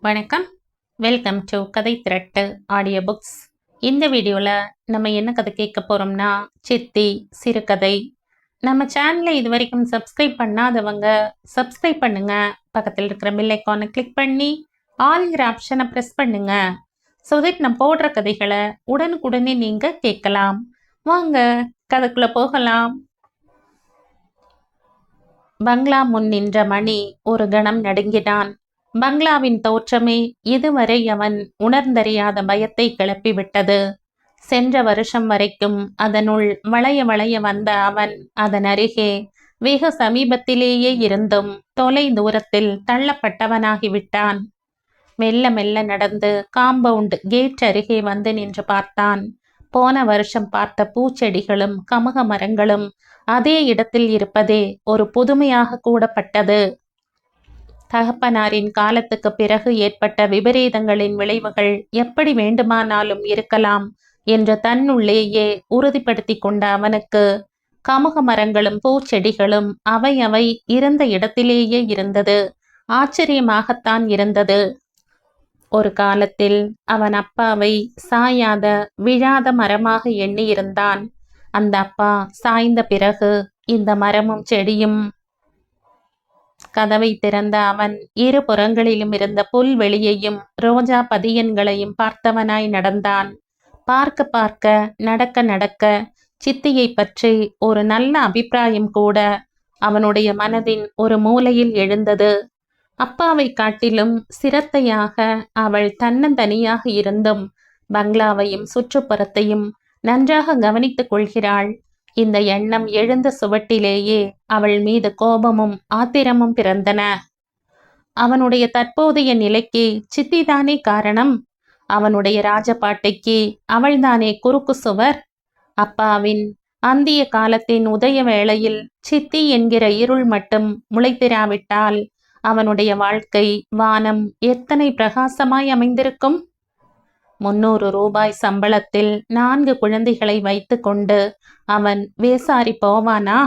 வணக்கம். Welcome to கதை திரட்டு audio books. இந்த வீடியோவில் நம்ம என்ன கதை கேட்க போகிறோம்னா சித்தி சிறுகதை. நம்ம சேனலை இது வரைக்கும் சப்ஸ்கிரைப் பண்ணாதவங்க சப்ஸ்கிரைப் பண்ணுங்க. பக்கத்தில் இருக்கிற பெல் ஐக்கானை கிளிக் பண்ணி ஆல்ங்கிற ஆப்ஷனை ப்ரெஸ் பண்ணுங்க. ஸோ தட் நான் போடுற கதைகளை உடனுக்குடனே நீங்கள் கேட்கலாம். வாங்க கதைக்குள்ளே போகலாம். பங்களா முன் நின்ற மணி ஒரு கணம் நடுங்கினான். பங்களாவின் தோற்றமே இதுவரை அவன் உணர்ந்தறியாத பயத்தை கிளப்பிவிட்டது. சென்ற வருஷம் வரைக்கும் அதனுள் வளைய வளைய வந்த அவன் அதன் அருகே வெகு சமீபத்திலேயே இருந்தும் தொலை தூரத்தில் தள்ளப்பட்டவனாகிவிட்டான். மெல்ல மெல்ல நடந்து காம்பவுண்ட் கேட் அருகே வந்து நின்று பார்த்தான். போன வருஷம் பார்த்த பூச்செடிகளும் கமுக மரங்களும் அதே இடத்தில் இருப்பதே ஒரு புதுமையாக கூடப்பட்டது. தகப்பனாரின் காலத்துக்கு பிறகு ஏற்பட்ட விபரீதங்களின் விளைவுகள் எப்படி வேண்டுமானாலும் இருக்கலாம் என்று தன்னுள்ளேயே உறுதிப்படுத்தி கொண்ட அவனுக்கு கமுக மரங்களும் பூச்செடிகளும் அவை இருந்த இடத்திலேயே இருந்தது ஆச்சரியமாகத்தான் இருந்தது. ஒரு காலத்தில் அவன் அப்பாவை சாயாத விழாத மரமாக எண்ணியிருந்தான். அந்த அப்பா சாய்ந்த பிறகு இந்த மரமும் செடியும். கதவை திறந்த அவன் இரு புறங்களிலும் இருந்த புல்வெளியையும் ரோஜா பதியன்களையும் பார்த்தவனாய் நடந்தான். பார்க்க பார்க்க நடக்க நடக்க சித்தியை பற்றி ஒரு நல்ல அபிப்பிராயம் கூட அவனுடைய மனதின் ஒரு மூலையில் எழுந்தது. அப்பாவை காட்டிலும் சிரத்தையாக அவள் தன்னந்தனியாக இருந்தும் பங்களாவையும் சுற்றுப்புறத்தையும் நன்றாக கவனித்துக் கொள்கிறாள். இந்த எண்ணம் எழுந்த சுவட்டிலேயே அவள் மீது கோபமும் ஆத்திரமும் பிறந்தன. அவனுடைய தற்போதைய நிலைக்கு சித்திதானே காரணம். அவனுடைய ராஜபாட்டைக்கு அவள்தானே குறுக்கு சுவர். அப்பாவின் அந்திய காலத்தின் உதய வேளையில் சித்தி என்கிற இருள் மட்டும் முளைத்திராவிட்டால் அவனுடைய வாழ்க்கை வானம் எத்தனை பிரகாசமாய் அமைந்திருக்கும். 300 ரூபாய் சம்பளத்தில் 4 குழந்தைகளை வைத்து கொண்டு அவன் வேசாரி போவானா?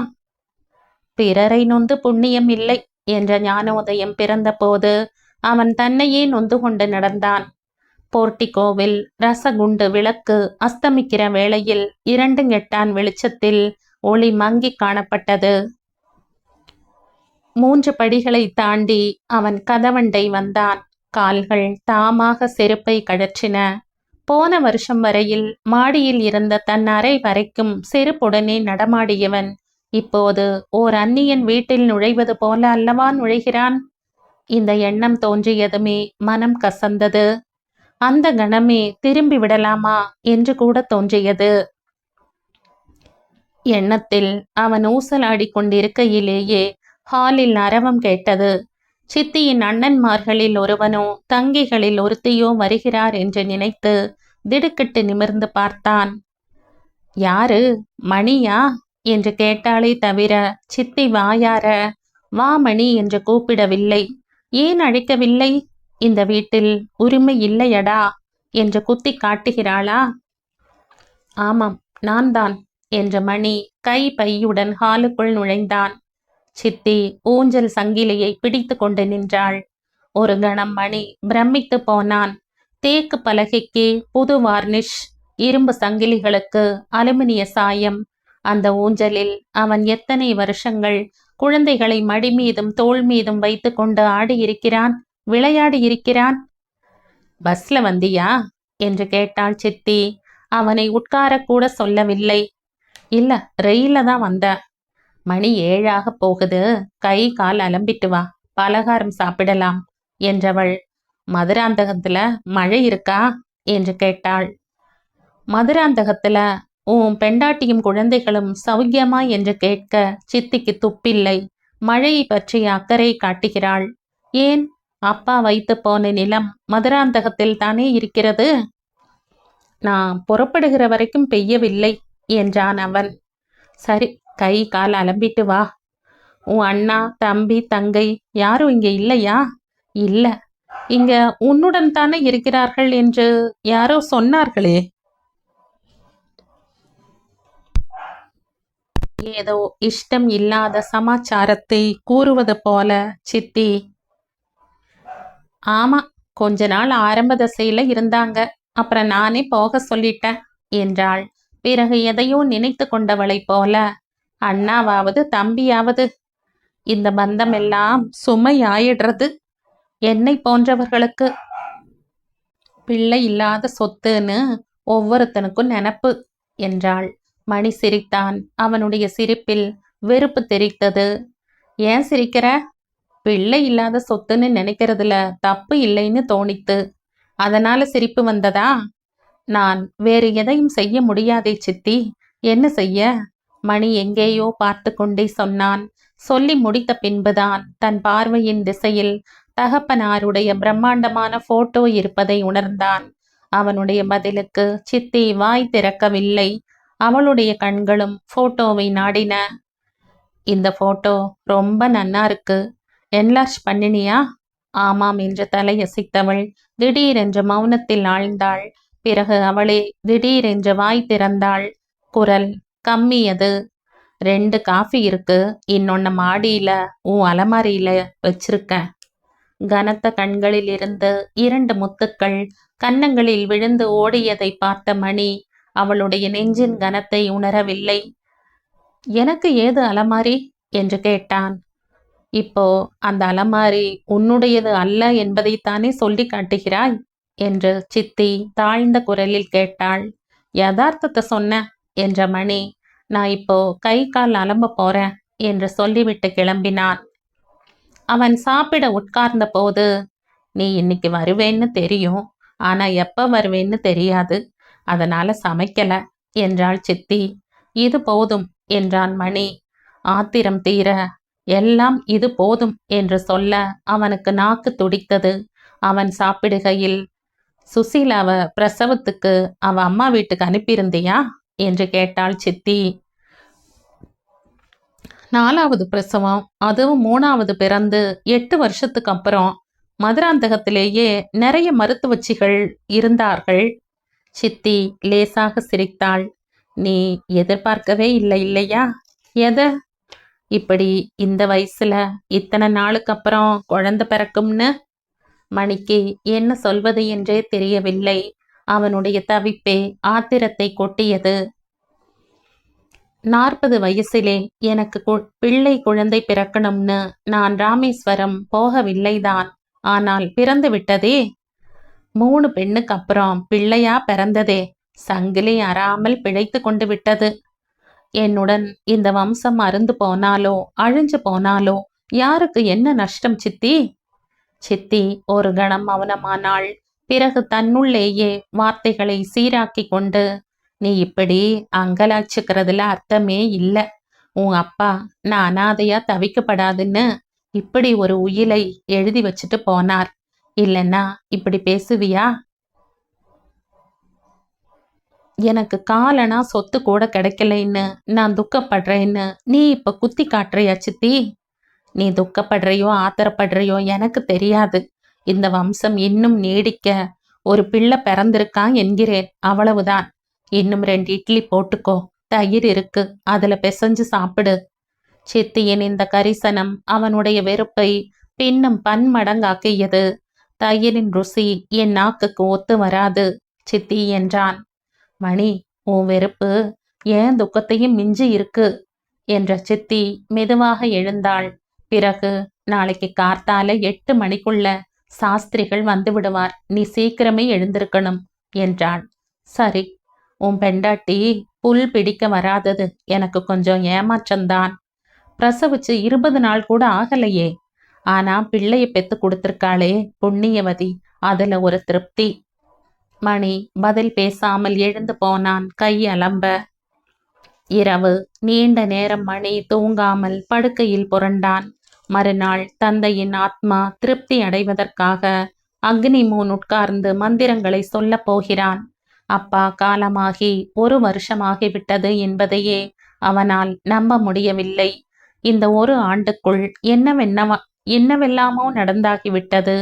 பிறரை நொந்து புண்ணியம் இல்லை என்ற ஞானோதயம் பிறந்தபோது அவன் தன்னையே நொந்து கொண்டு நடந்தான். போர்ட்டிகோவில் ரசகுண்டு விளக்கு அஸ்தமிக்கிற வேளையில் 2 கெட்டான் வெளிச்சத்தில் ஒளி மங்கி காணப்பட்டது. 3 படிகளை தாண்டி அவன் கதவண்டை வந்தான். கால்கள் தாமாக செருப்பை கழற்றின. போன வருஷம் வரையில் மாடியில் இருந்த தன் அறை வரைக்கும் செருப்புடனே நடமாடியவன் இப்போது ஓர் அந்நியன் வீட்டில் நுழைவது போல அல்லவா நுழைகிறான். இந்த எண்ணம் தோன்றியதுமே மனம் கசந்தது. அந்த கணமே திரும்பி விடலாமா என்று கூட தோன்றியது. எண்ணத்தில் அவன் ஊசலாடி கொண்டிருக்கையிலேயே ஹாலில் அரவம் கேட்டது. சித்தியின் அண்ணன்மார்களில் ஒருவனோ தங்கைகளில் ஒருத்தியோ வருகிறார் என்று நினைத்து திடுக்கிட்டு நிமிர்ந்து பார்த்தான். யாரு, மணியா என்று கேட்டாலே தவிர சித்தி வாயார வா மணி என்று கூப்பிடவில்லை. ஏன் அழைக்கவில்லை? இந்த வீட்டில் உரிமை இல்லையடா என்று குத்தி காட்டுகிறாளா? ஆமாம், நான் தான் என்ற மணி கை பையுடன் ஹாலுக்குள் நுழைந்தான். சித்தி ஊஞ்சல் சங்கிலியை பிடித்து கொண்டு நின்றாள். ஒரு கணம் மணி பிரமித்து போனான். தேக்கு பலகைக்கு புது வார்னிஷ், இரும்பு சங்கிலிகளுக்கு அலுமினிய சாயம். அந்த ஊஞ்சலில் அவன் எத்தனை வருஷங்கள் குழந்தைகளை மடி மீதும் தோள் மீதும் வைத்து கொண்டு ஆடி இருக்கிறான், விளையாடி இருக்கிறான். பஸ்ல வந்தியா என்று கேட்டாள் சித்தி. அவனை உட்காரக்கூட சொல்லவில்லை. இல்ல, ரெயில தான் வந்த. மணி 7 போகுது, கை கால் அலம்பிட்டு வா, பலகாரம் சாப்பிடலாம் என்றவள். மதுராந்தகத்துல மழை இருக்கா என்று கேட்டாள். மதுராந்தகத்துல உன் பெண்டாட்டியும் குழந்தைகளும் சௌக்கியமா என்று கேட்க சித்திக்கு துப்பில்லை. மழையை பற்றிய அக்கறை காட்டுகிறாள். ஏன், அப்பா வைத்து போன நிலம் மதுராந்தகத்தில் தானே இருக்கிறது. நான் புறப்படுகிற வரைக்கும் பெய்யவில்லை என்றான் அவன். சரி, கை கால் அலம்பிட்டு வா. உன் அண்ணா தம்பி தங்கை யாரும் இங்கே இல்லையா? இல்ல, இங்க உன்னுடன் தானே இருக்கிறார்கள் என்று யாரோ சொன்னார்களே. ஏதோ இஷ்டம் இல்லாத சமாச்சாரத்தை கூறுவது போல சித்தி. ஆமா, கொஞ்ச நாள் ஆரம்ப தசையில இருந்தாங்க, அப்புறம் நானே போக சொல்லிட்டேன் என்றாள். பிறகு எதையோ நினைத்து கொண்டவளைப் போல, அண்ணாவாவது தம்பியாவது இந்த பந்தம் எல்லாம் சுமையாயிடுறது என்னை போன்றவர்களுக்கு. பிள்ளை இல்லாத சொத்துன்னு ஒவ்வொருத்தனுக்கும் நினப்பு என்றாள். மணி சிரித்தான். அவனுடைய சிரிப்பில் வெறுப்பு தெரித்தது. ஏன் சிரிக்கிற? பிள்ளை இல்லாத சொத்துன்னு நினைக்கிறதுல தப்பு இல்லைன்னு தோணித்து, அதனால சிரிப்பு வந்ததா? நான் வேறு எதையும் செய்ய முடியாதே சித்தி, என்ன செய்ய? மணி எங்கேயோ பார்த்து கொண்டே சொன்னான். சொல்லி முடித்த பின்புதான் தன் பார்வையின் திசையில் தகப்பனாருடைய பிரம்மாண்டமான போட்டோ இருப்பதை உணர்ந்தான். அவனுடைய பதிலுக்கு சித்தி வாய் திறக்கவில்லை. அவளுடைய கண்களும் போட்டோவை நாடின. இந்த போட்டோ ரொம்ப நன்னா இருக்கு, என்லார்ஜ் பண்ணினியா? ஆமாம் என்று தலையசைத்தவள் திடீரென்று மௌனத்தில் ஆழ்ந்தாள். பிறகு அவளே திடீரென்று வாய் திறந்தாள். குரல் கம்மியது. 2 காஃபி இருக்கு, இன்னொன்னு மாடியில உன் அலமாரியில வச்சிருக்கேன். கனத்த கண்களில் இருந்து 2 முத்துக்கள் கன்னங்களில் விழுந்து ஓடியதை பார்த்த மணி அவளுடைய நெஞ்சின் கனத்தை உணரவில்லை. எனக்கு ஏது அலமாரி என்று கேட்டான். இப்போ அந்த அலமாரி உன்னுடையது அல்ல என்பதைத்தானே சொல்லி காட்டுகிறாய் என்று சித்தி தாழ்ந்த குரலில் கேட்டாள். யதார்த்தத்தை சொன்ன என்ற மணி, நான் இப்போ கை கால் அலம்ப போறேன் என்று சொல்லிவிட்டு கிளம்பினான். அவன் சாப்பிட உட்கார்ந்த போது, நீ இன்னைக்கு வருவேன்னு தெரியும், ஆனா எப்ப வருவேன்னு தெரியாது, அதனால சமைக்கல என்றாள் சித்தி. இது போதும் என்றான் மணி. ஆத்திரம் தீர, எல்லாம் இது போதும் என்று சொல்ல அவனுக்கு நாக்கு துடித்தது. அவன் சாப்பிடுகையில், சுசீலாவ பிரசவத்துக்கு அவ அம்மா வீட்டுக்கு அனுப்பியிருந்தியா என்று கேட்டாள் சித்தி. 4வது பிரசவம், அதுவும் 3வது பிறந்து 8 வருஷத்துக்கு அப்புறம். மதுராந்தகத்திலேயே நிறைய மருத்துவச்சிகள் இருந்தார்கள். சித்தி லேசாக சிரித்தாள். நீ எதிர்பார்க்கவே இல்லை இல்லையா? எத? இப்படி இந்த வயசுல இத்தனை நாளுக்கு அப்புறம் குழந்தை பிறக்கும்னு. மணிக்கு என்ன சொல்வது என்றே தெரியவில்லை. அவனுடைய தவிப்பே ஆத்திரத்தை கொட்டியது. 40 வயசிலே எனக்கு பிள்ளை குழந்தை பிறக்கணும்னு நான் ராமேஸ்வரம் போகவில்லைதான். ஆனால் பிறந்து விட்டதே. 3 பெண்ணுக்கு அப்புறம் பிள்ளையா பிறந்ததே. சங்கிலி அறாமல் பிழைத்து கொண்டு விட்டது. என்னுடன் இந்த வம்சம் அருந்து போனாலோ அழிஞ்சு போனாலோ யாருக்கு என்ன நஷ்டம் சித்தி? சித்தி ஒரு கணம் மௌனமானாள். பிறகு தன்னுள்ளேயே வார்த்தைகளை சீராக்கி கொண்டு, நீ இப்படி அங்கலாச்சுக்கிறதுல அர்த்தமே இல்லை. உன் அப்பா நான் அனாதையா தவிக்கப்படாதுன்னு இப்படி ஒரு உயிலை எழுதி வச்சுட்டு போனார். இல்லைன்னா இப்படி பேசுவியா? எனக்கு காலனா சொத்து கூட கிடைக்கலைன்னு நான் துக்கப்படுறேன்னு நீ இப்ப குத்தி காட்டுறியா சித்தி? நீ துக்கப்படுறையோ ஆத்திரப்படுறையோ எனக்கு தெரியாது. இந்த வம்சம் இன்னும் நீடிக்க ஒரு பிள்ளை பிறந்திருக்கான் என்கிறேன், அவ்வளவுதான். இன்னும் 2 இட்லி போட்டுக்கோ, தயிர் இருக்கு, அதுல பிசைஞ்சு சாப்பிடு. சித்தியின் இந்த கரிசனம் அவனுடைய வெறுப்பை பின்னும் பன்மடங்காக்கியது. தயிரின் ருசி என் நாக்குக்கு ஒத்து வராது சித்தி என்றான். மணி, உன் வெறுப்பு ஏன் துக்கத்தையும் மிஞ்சி இருக்கு என்ற சித்தி மெதுவாக எழுந்தாள். பிறகு, நாளைக்கு கார்த்தால 8 மணிக்குள்ள சாஸ்திரிகள் வந்து விடுவார், நீ சீக்கிரமே எழுந்திருக்கணும் என்றாள். சரி. உன் பெண்டாட்டி புல் பிடிக்க வராதது எனக்கு கொஞ்சம் ஏமாற்றம்தான். பிரசவிச்சு 20 நாள் கூட ஆகலையே. ஆனா பிள்ளைய பெத்து கொடுத்திருக்காளே புண்ணியவதி, அதுல ஒரு திருப்தி. மணி பதில் பேசாமல் எழுந்து போனான், கை அலம்ப. இரவு நீண்ட நேரம் மணி தூங்காமல் படுக்கையில் புரண்டான். மறுநாள் தந்தையின் ஆத்மா திருப்தி அடைவதற்காக அக்னி முன் உட்கார்ந்து மந்திரங்களை சொல்ல போகிறான். அப்பா காலமாகி 1 வருஷமாகிவிட்டது என்பதையே அவனால் நம்ப முடியவில்லை. இந்த 1 ஆண்டுக்குள் என்னவெல்லாமோ நடந்தாகிவிட்டது.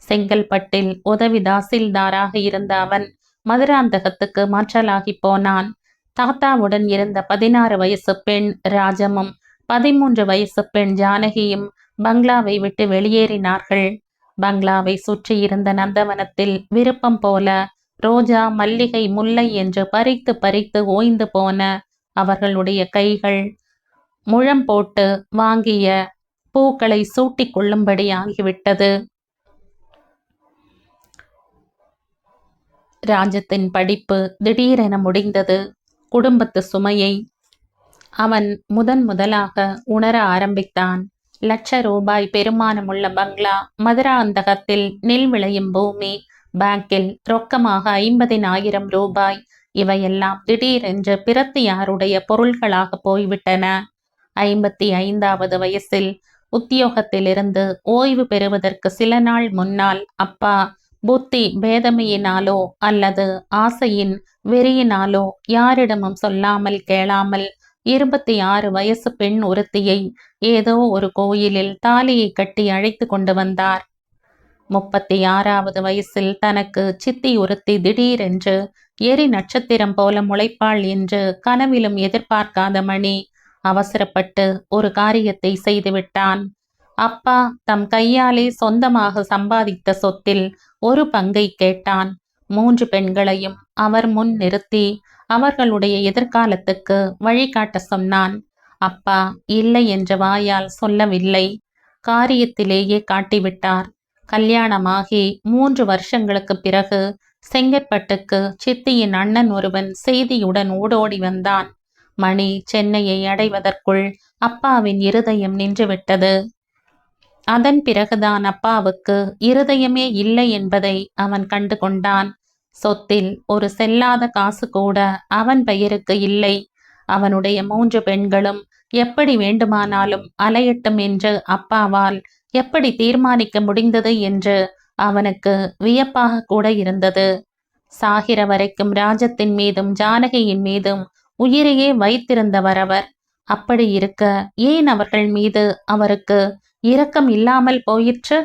செங்கல்பட்டில் உதவி தாசில்தாராக இருந்த அவன் மதுராந்தகத்துக்கு மாற்றலாகி போனான். தாத்தாவுடன் இருந்த 16 வயசு பெண் ராஜமும் 13 வயசு பெண் ஜானகியும் பங்களாவை விட்டு வெளியேறினார்கள். பங்களாவை சுற்றியிருந்த நந்தவனத்தில் விருப்பம் போல ரோஜா, மல்லிகை, முல்லை என்று பறித்து பறித்து ஓய்ந்து போன அவர்களுடைய கைகள் முழம் போட்டு வாங்கிய பூக்களை சூட்டிக் கொள்ளும்படி ஆகிவிட்டது. ராஜத்தின் படிப்பு திடீரென முடிந்தது. குடும்பத்து சுமையை அவன் முதலாக உணர ஆரம்பித்தான். ₹1,00,000 பெருமானமுள்ள பங்களா, மதுராந்தகத்தில் நெல் விளையும் பூமி, பேங்கில் ரொக்கமாக ₹50,000. இவையெல்லாம் திடீரென்று பிரத்தியாருடைய பொருள்களாக போய்விட்டன. 55வது வயசில் உத்தியோகத்திலிருந்து ஓய்வு பெறுவதற்கு சில நாள் முன்னால் அப்பா புத்தி பேதமையினாலோ அல்லது ஆசையின் வெறியினாலோ யாரிடமும் சொல்லாமல் கேளாமல் 26 வயசு பெண் ஒருத்தியை ஏதோ ஒரு கோயிலில் தாலியை கட்டி அழைத்து கொண்டு வந்தார். 36வது வயசில் தனக்கு சித்தி ஒருத்தி திடீரென்று எரி நட்சத்திரம் போல முளைப்பாள் என்று கனவிலும் எதிர்பார்க்காத மணி அவசரப்பட்டு ஒரு காரியத்தை செய்துவிட்டான். அப்பா தம் கையாலே சொந்தமாக சம்பாதித்த சொத்தில் ஒரு பங்கை கேட்டான். 3 பெண்களையும் அவர் முன் நிறுத்தி அவர்களுடைய எதிர்காலத்துக்கு வழிகாட்ட சொன்னான். அப்பா இல்லை என்ற வாயால் சொல்லவில்லை, காரியத்திலேயே காட்டிவிட்டார். கல்யாணமாகி 3 வருஷங்களுக்கு பிறகு செங்கற்பட்டுக்கு சித்தியின் அண்ணன் ஒருவன் செய்தியுடன் ஓடோடி வந்தான். மணி சென்னையை அடைவதற்குள் அப்பாவின் இருதயம் நின்றுவிட்டது. அதன் பிறகுதான் அப்பாவுக்கு இருதயமே இல்லை என்பதை அவன் கண்டு கொண்டான். சொத்தில் ஒரு செல்லாத காசு கூட அவன் பெயருக்கு இல்லை. அவனுடைய 3 பெண்களும் எப்படி வேண்டுமானாலும் அலையட்டும் என்று அப்பாவால் எப்படி தீர்மானிக்க முடிந்தது என்று அவனுக்கு வியப்பாக கூட இருந்தது. சாகிற வரைக்கும் ராஜத்தின் மீதும் ஜானகியின் மீதும் உயிரையே வைத்திருந்தவர் அவர். அப்படி இருக்க ஏன் அவர்கள் மீது அவருக்கு இரக்கம் இல்லாமல் போயிற்று?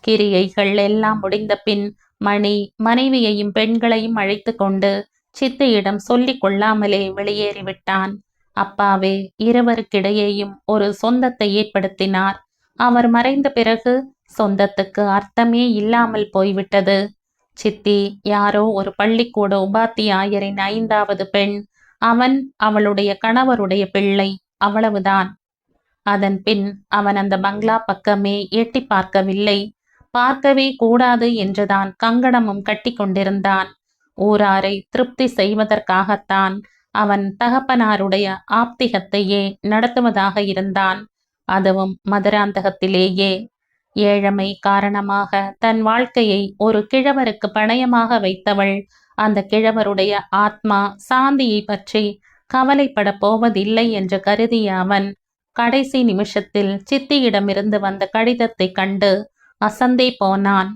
கிரியைகள் எல்லாம் முடிந்த பின் மணி மனைவியையும் பெண்களையும் அழைத்து கொண்டு சித்தியிடம் சொல்லிக் கொள்ளாமலே வெளியேறிவிட்டான். அப்பாவே இருவருக்கிடையேயும் ஒரு சொந்தத்தை ஏற்படுத்தினார். அவர் மறைந்த பிறகு சொந்தத்துக்கு அர்த்தமே இல்லாமல் போய்விட்டது. சித்தி யாரோ ஒரு பள்ளிக்கூட உபாத்தியாயரின் 5வது பெண். அவன் அவளுடைய கணவருடைய பிள்ளை, அவ்வளவுதான். அதன் பின் அவன் அந்த பங்களா பக்கமே எட்டி பார்க்கவில்லை. பார்க்கவே கூடாது என்றுதான் கங்கணமும் கட்டி கொண்டிருந்தான். ஊராரை திருப்தி செய்வதற்காகத்தான் அவன் தகப்பனாருடைய ஆப்திகத்தையே நடத்துவதாக இருந்தான். அதுவும் மதுராந்தகத்திலேயே. ஏழமை காரணமாக தன் வாழ்க்கையை ஒரு கிழவருக்கு பணயமாக வைத்தவள் அந்த கிழவருடைய ஆத்மா சாந்தியை பற்றி கவலைப்பட போவதில்லை என்று கருதிய அவன் கடைசி நிமிஷத்தில் சித்தியிடமிருந்து வந்த கடிதத்தை கண்டு அசந்தே போனான்.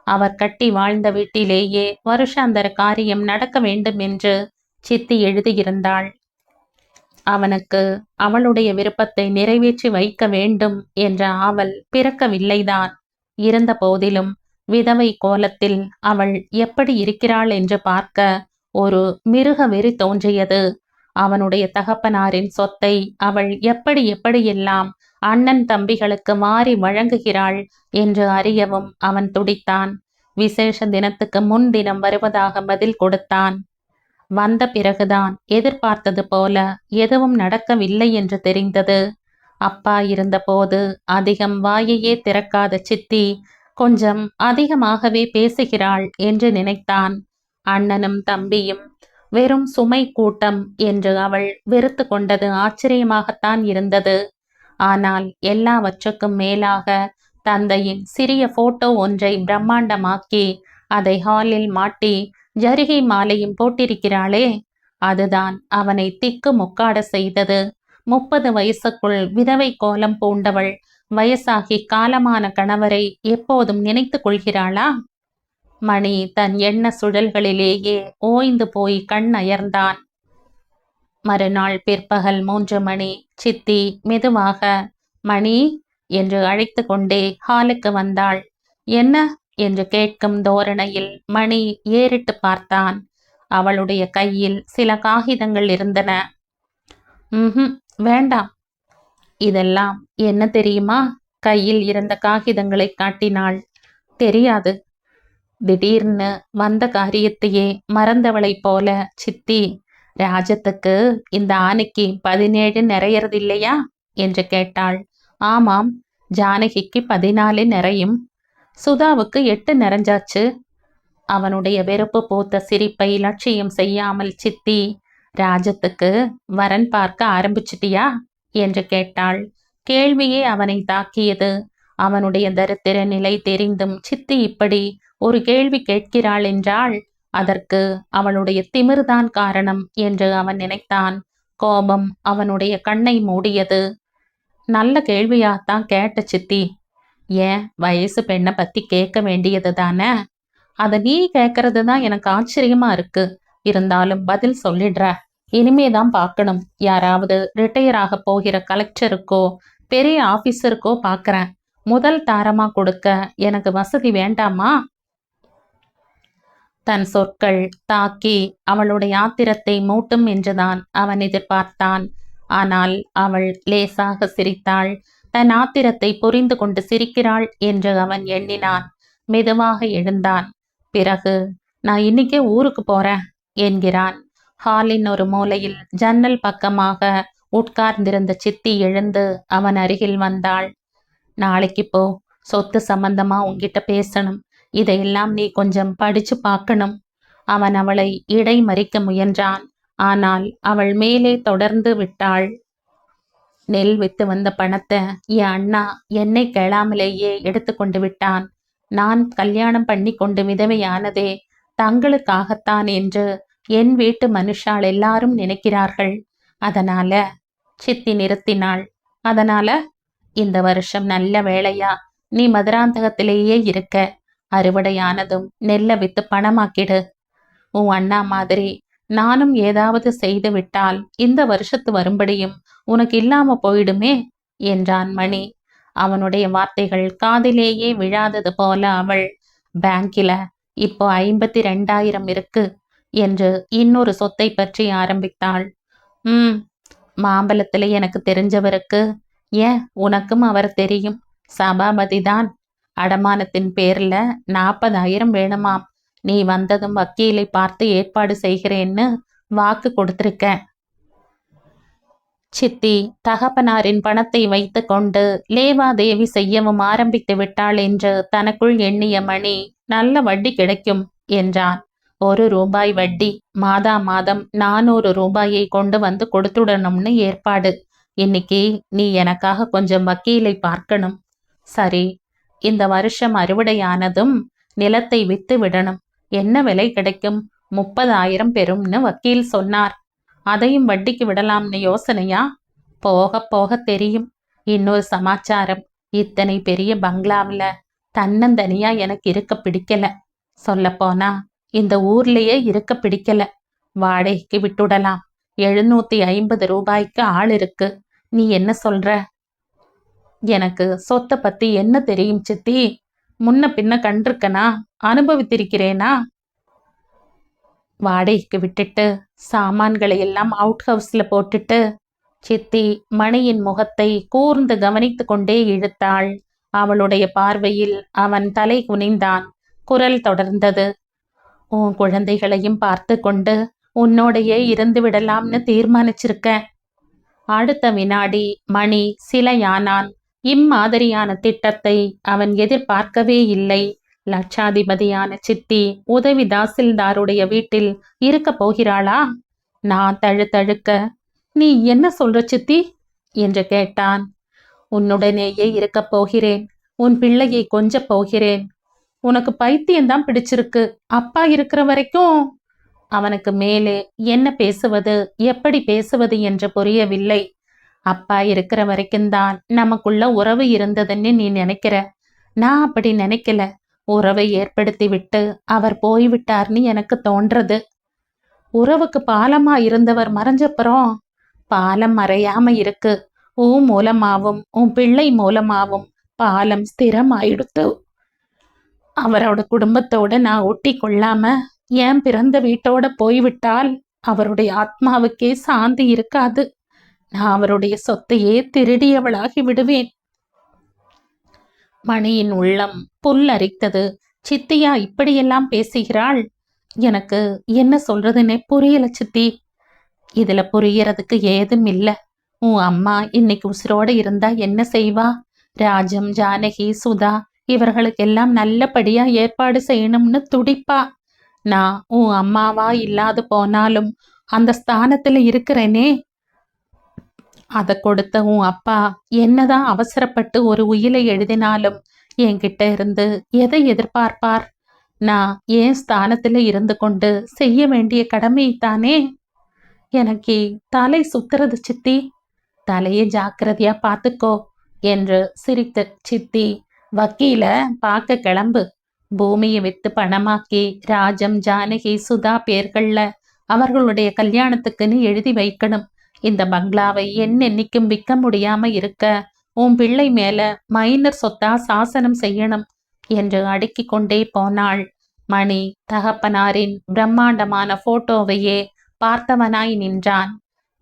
அவர் கட்டி வாழ்ந்த வீட்டிலேயே வருஷாந்தர காரியம் நடக்க வேண்டும் என்று சித்தி எழுதியிருந்தாள். அவனுக்கு அவளுடைய விருப்பத்தை நிறைவேற்றி வைக்க வேண்டும் என்ற ஆவல் பிறக்கவில்லைதான். இருந்த போதிலும் விதவை கோலத்தில் அவள் எப்படி இருக்கிறாள் என்று பார்க்க ஒரு மிருக வெறி தோன்றியது. அவனுடைய தகப்பனாரின் சொத்தை அவள் எப்படியெல்லாம் அண்ணன் தம்பிகளுக்கு மாறி வழங்குகிறாள் என்று அறியவும் அவன் துடித்தான். விசேஷ தினத்துக்கு முன்தினம் வருவதாக பதில் கொடுத்தான். வந்த பிறகுதான் எதிர்பார்த்தது போல எதுவும் நடக்கவில்லை என்று தெரிந்தது. அப்பா இருந்தபோது அதிகம் வாயையே திறக்காத சித்தி கொஞ்சம் அதிகமாகவே பேசுகிறாள் என்று நினைத்தான். அண்ணனும் தம்பியும் வெறும் சுமை கூட்டம் என்று அவள் வெறுத்து கொண்டது ஆச்சரியமாகத்தான் இருந்தது. ஆனால் எல்லாவற்றுக்கும் மேலாக தந்தையின் சிறிய போட்டோ ஒன்றை பிரம்மாண்டமாக்கி அதை ஹாலில் மாட்டி ஜரிகை மாலையும் போட்டிருக்கிறாளே, அதுதான் அவனை திக்கு முக்காட செய்தது. 30 வயசுக்குள் விதவை கோலம் பூண்டவள் வயசாகி காலமான கணவரை எப்போதும் நினைத்து கொள்கிறாளா? மணி தன் எண்ண சுழல்களிலேயே ஓய்ந்து போய் கண் அயர்ந்தான். மறுநாள் பிற்பகல் 3 மணி சித்தி மெதுவாக மணி என்று அழைத்து கொண்டே ஹாலுக்கு வந்தாள். என்ன என்று கேட்கும் தோரணையில் மணி ஏறிட்டு பார்த்தான். அவளுடைய கையில் சில காகிதங்கள் இருந்தன. வேண்டாம். இதெல்லாம் என்ன தெரியுமா கையில் இருந்த காகிதங்களை காட்டினாள். தெரியாது. திடீர்னு வந்த காரியத்தையே மறந்தவளைப் போல, சித்தி, ராஜத்துக்கு இந்த ஆணைக்கு 17 நிறையறதில்லையா என்று கேட்டாள். ஆமாம், ஜானகிக்கு 14 நிறையும். சுதாவுக்கு 8 நிறைஞ்சாச்சு. அவனுடைய வெறுப்பு பூத்த சிரிப்பை லட்சியம் செய்யாமல், சித்தி, ராஜத்துக்கு வரன் பார்க்க ஆரம்பிச்சிட்டியா என்று கேட்டாள். கேள்வியே அவனை தாக்கியது. அவனுடைய தரித்திர நிலை தெரிந்தும் சித்தி இப்படி ஒரு கேள்வி கேட்கிறாள் என்றால் அதற்கு அவளுடைய திமிர்தான் காரணம் என்று அவன் நினைத்தான். கோபம் அவனுடைய கண்ணை மூடியது. நல்ல கேள்வியாத்தான் கேட்ட சித்தி. ஏன், வயசு பெண்ணை பத்தி கேட்க வேண்டியது தானே? அதை நீ கேட்கறது தான் எனக்கு ஆச்சரியமா இருக்கு. இருந்தாலும் பதில் சொல்லிடுற. இனிமேதான் பார்க்கணும். யாராவது ரிட்டையர் ஆக போகிற கலெக்டருக்கோ பெரிய ஆபீசருக்கோ பார்க்கறேன். முதல் தாரமா கொடுக்க எனக்கு வசதி வேண்டாமா? தன் சொற்கள் தாக்கி அவளுடைய ஆத்திரத்தை மூட்டும் என்றுதான் அவன் எதிர்பார்த்தான். ஆனால் அவள் லேசாக சிரித்தாள். தன் ஆத்திரத்தை புரிந்து கொண்டு சிரிக்கிறாள் என்று அவன் எண்ணினான். மெதுவாக எழுந்தான். பிறகு, நான் இன்னைக்கே ஊருக்கு போறேன் என்கிறான். ஹாலின் ஒரு மூலையில் ஜன்னல் பக்கமாக உட்கார்ந்திருந்த சித்தி எழுந்து அவன் அருகில் வந்தாள். நாளைக்கு போ. சொத்து சம்பந்தமா உன்கிட்ட பேசணும். இதையெல்லாம் நீ கொஞ்சம் படிச்சு பார்க்கணும். அவன் அவளை இடைமறிக்க முயன்றான். ஆனால் அவள் மேலே தொடர்ந்து விட்டாள். நெல் வித்து வந்த பணத்தை என் அண்ணா என்னை கேளாமலேயே எடுத்து கொண்டு விட்டான். நான் கல்யாணம் பண்ணி கொண்டு விதவையானதே தங்களுக்காகத்தான் என்று என் வீட்டு மனுஷால் எல்லாரும் நினைக்கிறார்கள். அதனால, சித்தி நிறுத்தினாள். அதனால, இந்த வருஷம் நல்ல வேளையா நீ மதுராந்தகத்திலேயே இருக்க. அறுவடையானதும் நெல்லை வித்து பணமாக்கிடு. உன் அண்ணா மாதிரி நானும் ஏதாவது செய்து விட்டால் இந்த வருஷத்து வரும்படியும் உனக்கு இல்லாம போயிடுமே என்றான் மணி. அவனுடைய வார்த்தைகள் காதிலேயே விழாதது போல அவள், பேங்கில இப்போ 52,000 இருக்கு என்று இன்னொரு சொத்தை பற்றி ஆரம்பித்தாள். மாம்பலத்துல எனக்கு தெரிஞ்சவருக்கு. ஏன், உனக்கும் அவர் தெரியும். சபாபதிதான். அடமானத்தின் பேர்ல 40,000 வேணுமாம். நீ வந்ததும் வக்கீலை பார்த்து ஏற்பாடு செய்கிறேன்னு வாக்கு கொடுத்திருக்க. சித்தி தகப்பனாரின் பணத்தை வைத்து கொண்டு லேவாதேவி செய்யவும் ஆரம்பித்து விட்டாள் என்று தனக்குள் எண்ணிய மணி, நல்ல வட்டி கிடைக்கும் என்றான். 1 ரூபாய் வட்டி. மாதா மாதம் 400 ரூபாயை கொண்டு வந்து கொடுத்துடணும்னு ஏற்பாடு. இன்னைக்கு நீ எனக்காக கொஞ்சம் வக்கீலை பார்க்கணும். சரி. இந்த வருஷம் அறுவடையானதும் நிலத்தை வித்து விடணும். என்ன விலை கிடைக்கும்? 30,000 பெறும்னு வக்கீல் சொன்னார். அதையும் வட்டிக்கு விடலாம்னு யோசனையா? போக போக தெரியும். இன்னொரு சமாச்சாரம். இத்தனை பெரிய பங்களாவில் தன்னந்தனியா எனக்கு இருக்க பிடிக்கல. சொல்லப்போனா இந்த ஊர்லயே இருக்க பிடிக்கல. வாடகைக்கு விட்டுடலாம். 750 ரூபாய்க்கு ஆள் இருக்கு. நீ என்ன சொல்ற? எனக்கு சொத்தை பத்தி என்ன தெரியும் சித்தி? முன்ன பின்ன கண்டிருக்கனா? அனுபவித்திருக்கிறேனா? வாடகைக்கு விட்டுட்டு சாமான்களை எல்லாம் அவுட் ஹவுஸ்ல போட்டுட்டு. சித்தி மணியின் முகத்தை கூர்ந்து கவனித்து கொண்டே இழுத்தாள். அவளுடைய பார்வையில் அவன் தலை குனிந்தான். குரல் தொடர்ந்தது. உன் குழந்தைகளையும் பார்த்து கொண்டு உன்னோடையே இருந்து விடலாம்னு தீர்மானிச்சிருக்க. அடுத்த வினாடி மணி சிலையானான். இம்மாதிரியான திட்டத்தை அவன் எதிர்பார்க்கவே இல்லை. லட்சாதிபதியான சித்தி உதவி தாசில்தாருடைய வீட்டில் இருக்க போகிறாளா? நான் தழுக்க, நீ என்ன சொல்ற சித்தி என்று கேட்டான். உன்னுடனேயே இருக்க போகிறேன். உன் பிள்ளையை கொஞ்ச போகிறேன். உனக்கு பைத்தியம்தான் பிடிச்சிருக்கு. அப்பா இருக்கிற வரைக்கும். அவனுக்கு மேலே என்ன பேசுவது, எப்படி பேசுவது என்று புரியவில்லை. அப்பா இருக்கிற வரைக்கும்தான் நமக்குள்ள உறவு இருந்ததுன்னு நீ நினைக்கிற. நான் அப்படி நினைக்கல. உறவை ஏற்படுத்தி விட்டு அவர் போய்விட்டார்னு எனக்கு தோன்றது. உறவுக்கு பாலமா இருந்தவர் மறைஞ்சப்புறம் பாலம் மறையாம இருக்கு. உன் மூலமாவும் உன் பிள்ளை மூலமாவும் பாலம் ஸ்திரமாயிடுத்து. அவரோட குடும்பத்தோட நான் ஒட்டி கொள்ளாம என் பிறந்த வீட்டோட போய்விட்டால் அவருடைய ஆத்மாவுக்கே சாந்தி இருக்காது. நான் அவருடைய சொத்தையே திருடியவளாகி விடுவேன். மணியின் உள்ளம் புல்லரித்தது. சித்தியா இப்படியெல்லாம் பேசுகிறாள்? எனக்கு என்ன சொல்றதுன்னே புரியல சித்தி. இதுல புரியறதுக்கு ஏதும் இல்ல. உன் அம்மா இன்னைக்கு உசுரோட இருந்தா என்ன செய்வா? ராஜம், ஜானகி, சுதா இவர்களுக்கெல்லாம் நல்லபடியா ஏற்பாடு செய்யணும்னு துடிப்பா. நான் உன் அம்மாவா இல்லாது போனாலும் அந்த ஸ்தானத்துல இருக்கிறேனே. அதை கொடுத்த உன் அப்பா என்னதான் அவசரப்பட்டு ஒரு உயிலை எழுதினாலும் என்கிட்ட இருந்து எதை எதிர்பார்ப்பார்? நான் ஏன் ஸ்தானத்துல இருந்து கொண்டு செய்ய வேண்டிய கடமைத்தானே. எனக்கு தலை சுத்துறது சித்தி. தலையை ஜாக்கிரதையா பார்த்துக்கோ என்று சிரித்த சித்தி, வக்கீல பார்க்க கிளம்பு. பூமியை வித்து பணமாக்கி ராஜம், ஜானகி, சுதா பேர்கள்ல அவர்களுடைய கல்யாணத்துக்குன்னு எழுதி வைக்கணும். இந்த பங்களாவை என்னென்னைக்கும் விற்க முடியாம இருக்க உன் பிள்ளை மேல மைனர் சொத்தா சாசனம் செய்யணும் என்று அடுக்கிக் கொண்டே போனாள். மணி தகப்பனாரின் பிரம்மாண்டமான போட்டோவையே பார்த்தவனாய் நின்றான்.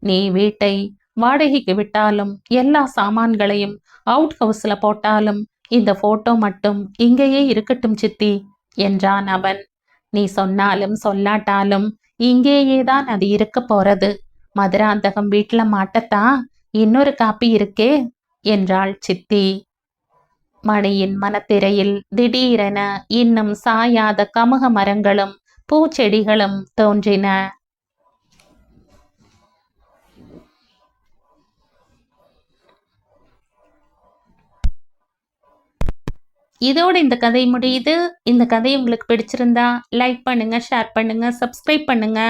நீ வீட்டை வாடகைக்கு விட்டாலும் எல்லா சாமான்களையும் அவுட் ஹவுஸ்ல போட்டாலும் இந்த போட்டோ மட்டும் இங்கேயே இருக்கட்டும் சித்தி என்றான் அவன். நீ சொன்னாலும் சொல்லாட்டாலும் இங்கேயேதான் அது இருக்க போறது. மதுராந்தகம் வீட்டுல மாட்டத்தான் இன்னொரு காப்பி இருக்கே என்றாள் சித்தி. மணியின் மனத்திரையில் திடீரென இன்னும் சாயாத கமுக மரங்களும் பூச்செடிகளும் தோன்றின. இதோடு இந்த கதை முடியுது. இந்த கதை உங்களுக்கு பிடிச்சிருந்தா லைக் பண்ணுங்க, ஷேர் பண்ணுங்க, சப்ஸ்கிரைப் பண்ணுங்க.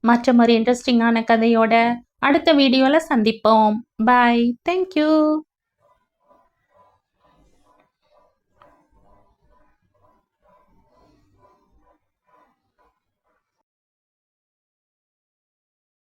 மற்ற ஒரு இன்ட்ரெஸ்டிங்கான கதையோட அடுத்த வீடியோல சந்திப்போம். பாய். தேங்க்யூ.